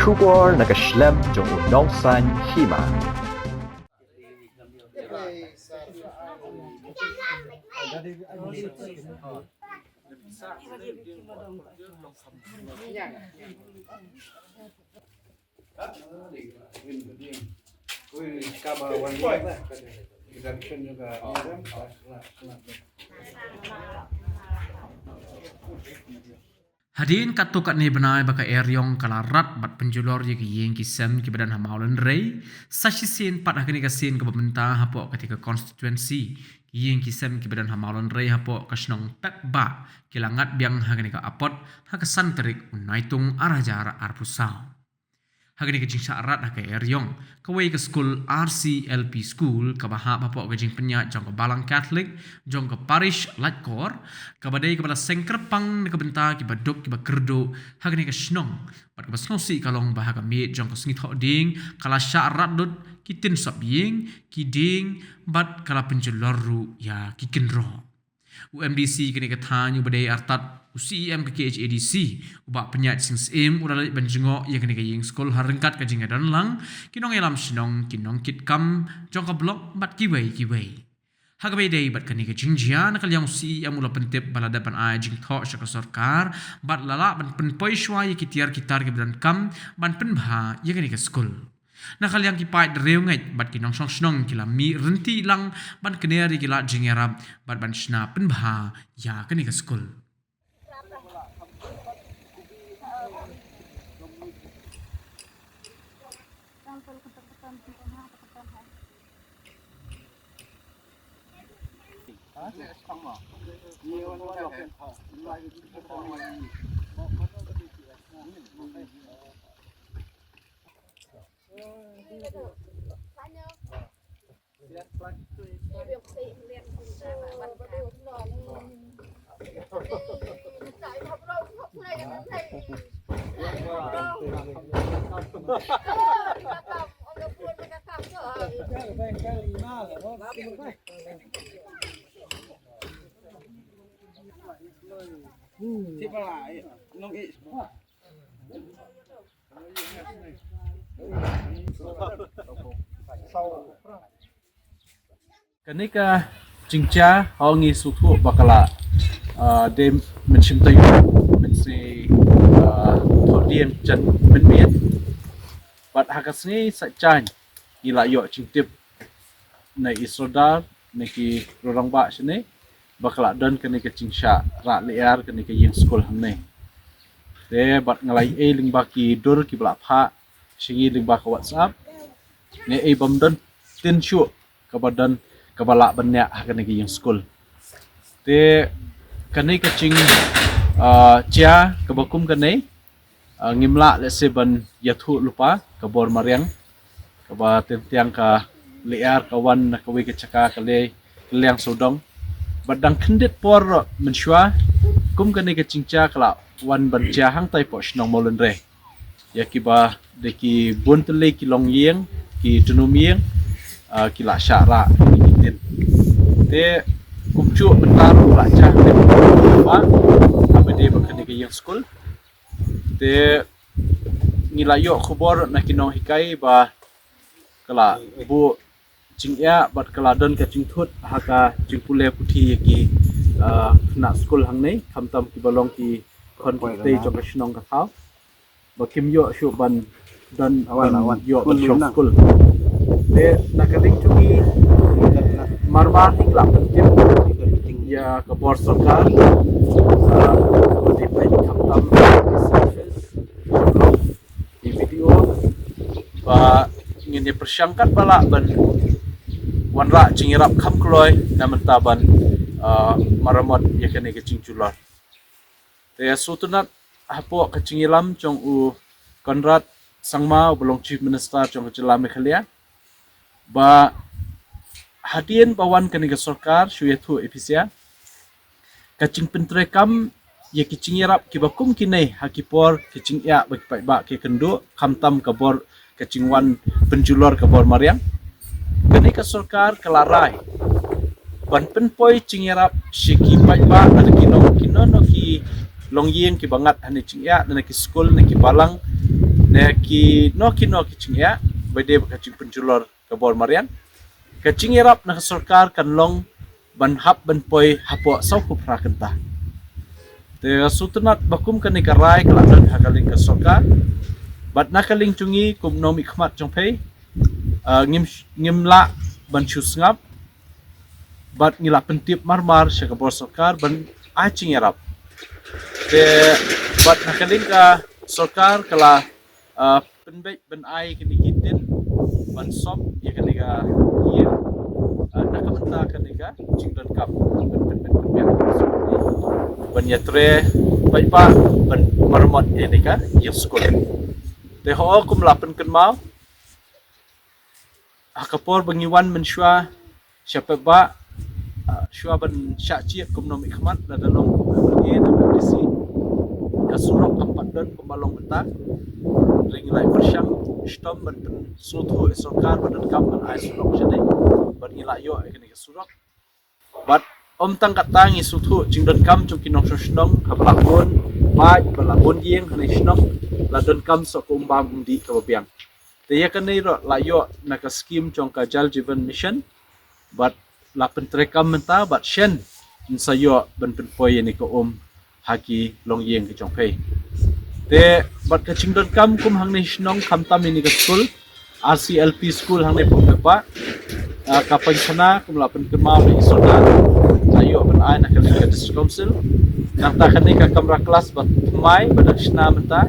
bersyukur nak Islam jong nongsan hima. Hadirin katukat ni benai baka eryong kalarat bat penjulor ye ki yeng kisem ki badan hamaulan rei sasisin pat hakini kasin ke pemerintah hapo ketika konstituensi ki yeng kisem ki badan hamaulan rei hapo kasnong pek ba kilangat biang hakini ka apot hakasan terik unaitung arajara arpusau. Hagani kajing syarat hakai eryong kawai ke school RCLP school kabahap hapo kajing penyat jong ke balang Catholic jong ke parish Latkor kabadai kepala sengkerpang ke benta kiba dok kiba kerdo hagani ke snong pat kiba snosi kalong bahaga mit jong ke sengit hok ding kala syarat dot kitin sop ying kiding bat kala penjelaru ya kikenro UMDC kini ketanyu badai artat UCM ke KHADC ubak penyat sing uralai banjengok ya kini kaying skol harengkat kajing adan lang kinong elam sinong kinong kitkam jong ka blok bat kiwai hagabai day bat kani kajing jia nakal yang UCM ula pentip baladapan ai jing thok syaka sarkar bat lala ban penpoi shwa ya kitiar kitar ke bidan kam ban penbha ya kini ke skol nakal yang kipai dereu ngai bat kinong song kila mi renti lang ban keneri kila jingerab bat ban shna penbha ya kini ke skol. Ketika cingca hongi sutu bakala de menshim tayu mensi thodian jan menmiet bat hakasni sacan ila yo cingtip na isrodar neki rorang ba sini bakala dan kenika cingsha ra liar kenika yin skol hamne de bat ngalai ling baki dur ki bla pha singi ling ba WhatsApp ne bamdan tin shu kabadan kabala banyak hakane ki yang school te kanai kacing cia kabakum kanai ngimla lese ban yathu lupa kabor mariang kaba tentiang ka liar kawan na kawi kecaka kale kaliang sodong badang kendit por mensyua kum kanai kacing cia kala wan ban cia hang tai po snong molen re ya kiba deki buntele ki long yeng ki tunum yeng kila syara te kumcu bentar belajar te apa abade bakane ke yang school te ngilayo khobor na kinong hikai ba kala bu jingya bat kala don ka jingthut haka jingpule puthi ki na school hang nei khamtam ki balong ki kon te jokashnong ka thau ba kim yo shu ban dan awan yo ban school te nakaling chuki marwah iklak penting ya ke bor sarkar di khamtam di video ba ingin dipersyangkat bala ban wanra cingirap kham kloi naman taban maramot ya kene ke cingculor te sutunat hapo ke cingilam chong u Konrad Sangma belong chief minister chong jelame khalia ba hadian bawan kaniga sarkar syuethu episia kacing pentrekam ya kicing yarap kibakum kinai hakipor kicing ya bagi ba ke kendo khamtam kabor kacing wan penjulor kabor mariang kaniga sarkar kelarai ban penpoi cing yarap shiki ba ada kino no ki longyeng ki bangat hane cing ya na ki school na ki balang ki cing ya bede ka cing penjulor ka bor marian ka cing erap na sarkar kan long ban hap ban poi hapo sau ku pra kenta te sutunat bakum kan ka rai kala dan hakaling ka sarkar bat nakaling cungi kum nom ikhmat jong pei ngim la ban chus ngap bat ngila pentip marmar sya ka bor sarkar ban a cing erap te bat nakaling ka sarkar kala penbaik ben ai kini kitin ban sop ya kini ka hier nakamenta kini ka cingdan kap ban yatre baik pa ban marmot ini ka yang sekolah te ho kum lapen kan mau akapor bangiwan mensyua siapa ba syua ban syaci kum nom ikhmat la dalong ini dan disi kasurok empat dan pemalong betang ring lai persyang stom ban sutu esokar ban kam ban ai surok jene ban ila yo ekni surok bat om tang katangi sutu jingdan kam chung kinong shnong kablakon bai balabon yeng hane shnong la don kam so kumbam undi kabiang te ya kanai ro la yo na ka scheme chong ka jal jivan mission bat la pentrekam menta bat shen insayo ban penpoy ni ko haki long yeng ki chong pei te bat ka chingdon kam kum hang ne shnong kham tam ni ka school RCLP school hang ne pok ba ka panchana kum la pen kema ni isona ayo ban ai na ka district council nang ta khane ka kamra class bat mai badak shna menta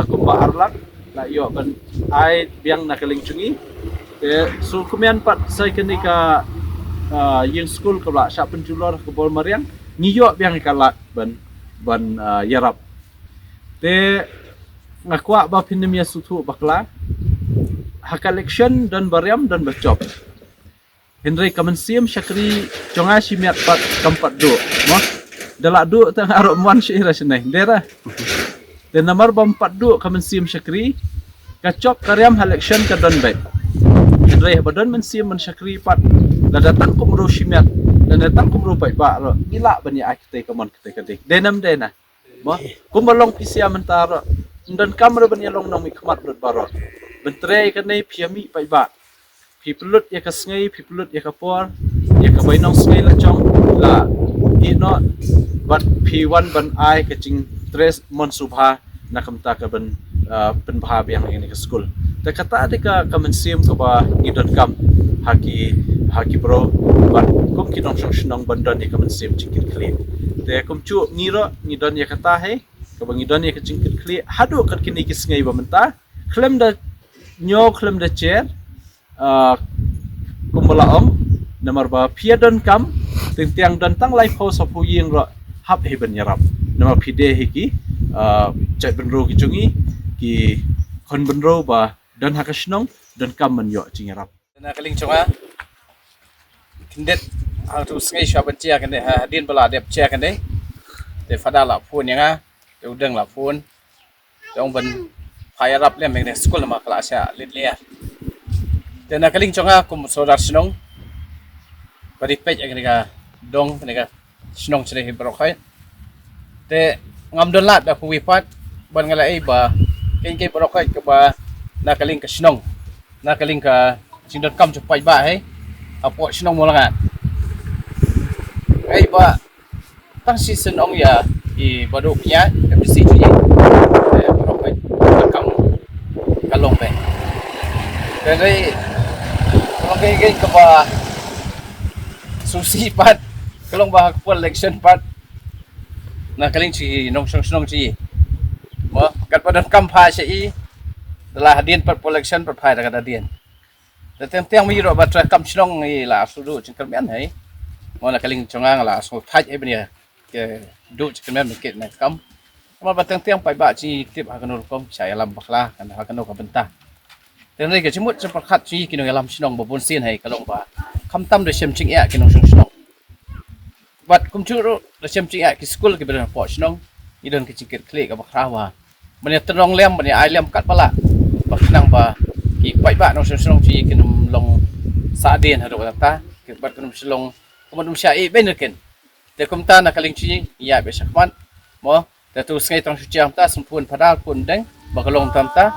kum ba arlak la yo ban ai biang na kaling chungi te su kumian pat sai kani ka yeng school ka la sha penjulor ka bol mariang ngiyo biang ka la ban yarap te ngakwa ba pinemia sutu bakla hak election dan bariam dan berjob Henry Kamensiam Syakri jonga simiat pat kampat do mo dalak do tang arok muan syira senai dera dan nomor 4 do Kamensiam Syakri kacok karyam election ka don baik Henry badan mensiam men Syakri pat la datang kumro simiat dan datang kumro baik ba ro ngila bani akte kamon kete denam dena mo kumalong pisia mentara dan kamera bani long nong ikmat lut baro bentre kane piami pai ba pipulut ya ka sngai pipulut ya ka por ya ka bainong sngai la chong la ino bat p1 ban ai ka ching tres mon subha nakamta ka ban penbha biang ini ke school ta kata de ka kamensiam ka ba ngidon kam haki bro bat kum kinong shnong bandan ni kamensiam chingkit kli te kum chu ngiro ngidon ya kata he ka ba ngidon ya ka chingkit kli hadu kat kini ki sngai ba menta klem da nyo klem da chair kumbalaong nomor ba piadon kam tiang dan tang life house of ying ro hab heben yarap nomor pide hiki chat benro ki chungi ki kon benro ba dan hakashnong dan kam men yo chingarap na kaling chonga kindet ang tu sngai sha bacia kan de hadin bala dep che kan de te fada la phun yanga te udang la phun dong ban phayarap lem ne school ma kelas ya litlia te na kaling chonga kum sodar snong bari pej ang ga dong ne ga snong chre hi brokhai te ngam don lat da pu wipat ban ngala ai ba ken ke brokhai ke ba na kaling ka snong na kaling ka chingdon kam chupai ba he apo snong mo lang ai ba tang season ong ya i badu nya mc ji brokhai kam kalong pe dari kalau kayak ke ba susi pat kalong ba ko election pat na kaling chi nong snong chi mo kat padan kam pha sei dalah hadin pat election pat phai da hadin da tiang mi ro ba tra kam snong ni la sudu chingkal men hai mo na kaling chongang la so phai e bnia ke du chingkal men ke na kam mo ba tiang pai ba chi tip ha kanul kom chai lam bakla kan ha kanul ka benta dan ni ke chimut cepat khat chi kinong lam snong ba bon sin hai kalong ba kham tam de sem ching ya kinong snong bat kum chu ro de sem ching ya ki school ke ben po snong ni don ke chingket kle ka bakra wa mane terong lem mane ai lem kat bala bak nang ba ki pai ba nong snong chi kinong long sa den ha ro ta ke bat kinong slong kum sha e ben ken te kum ta na kaling chi ya be sakman mo te tu sngai tong chu cham ta sum pun padal pun deng bakalong tamta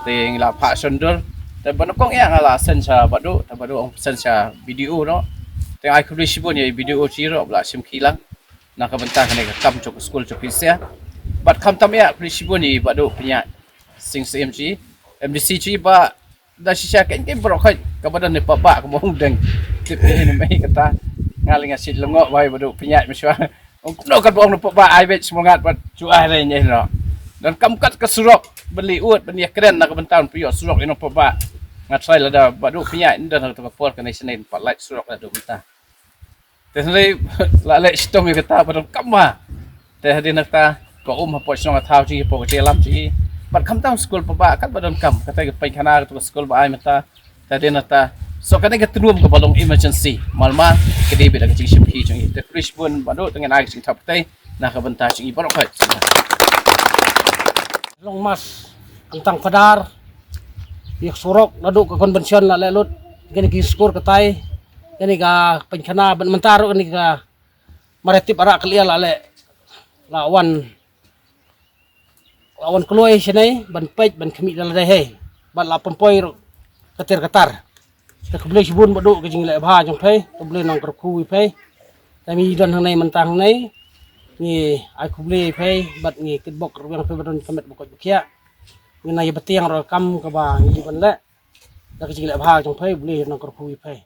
ting la pha sondor ta banokong ya ngala sensa badu ta badu ong sensa video no ting ai kubli sibun ye video chiro bla sim khilang na ka benta kane ka kam chok school chok pisia bat kham tam ya kubli sibun ni badu punya sing CMG MDC chi ba da shisha ken ken bro khai ka badan ni papa ka mong deng tip ni mai kata ngaling asit lengok bai badu punya miswa ong no ka bong papa ai bet semangat bat cu ai re ni no dan kamkat ke surok beli uat beli keren nak bentan piyo surok ino papa ngatrai lada badu punya ini dan harus kapol kena senin 4 light surok lada benta tesne la le stong kata badon kamma teh hadin nakta ko hapo snong athau chi po ke lam chi bat kam tam school papa kat badon kam kata ke pai khana to school ba ai mata teh hadin nakta so kena ke tunum ke balong emergency malma ke di beda ke chi ship hi chung te krish pun badu dengan ai sing thap tai nak benta chi barok khai Long mas tentang kadar yak surok nadu ke konvension la lelut gani ki skor katai gani ka penkhana ban mentaro gani ka maretip arak kelia la le lawan keluai sini ban pej ban khami la dai he ban la pompoi katir katar ta kble sibun badu ke jing le bha jong phei kble nong kerku phei kami don hang nei mentang nei ni ai kubli phei bat ni kitbok ruang phei badon kamet bokot bukia ni na yebetiang ro kam ka ba ni ban le dak jing le bha jong phei bli nong kerku phei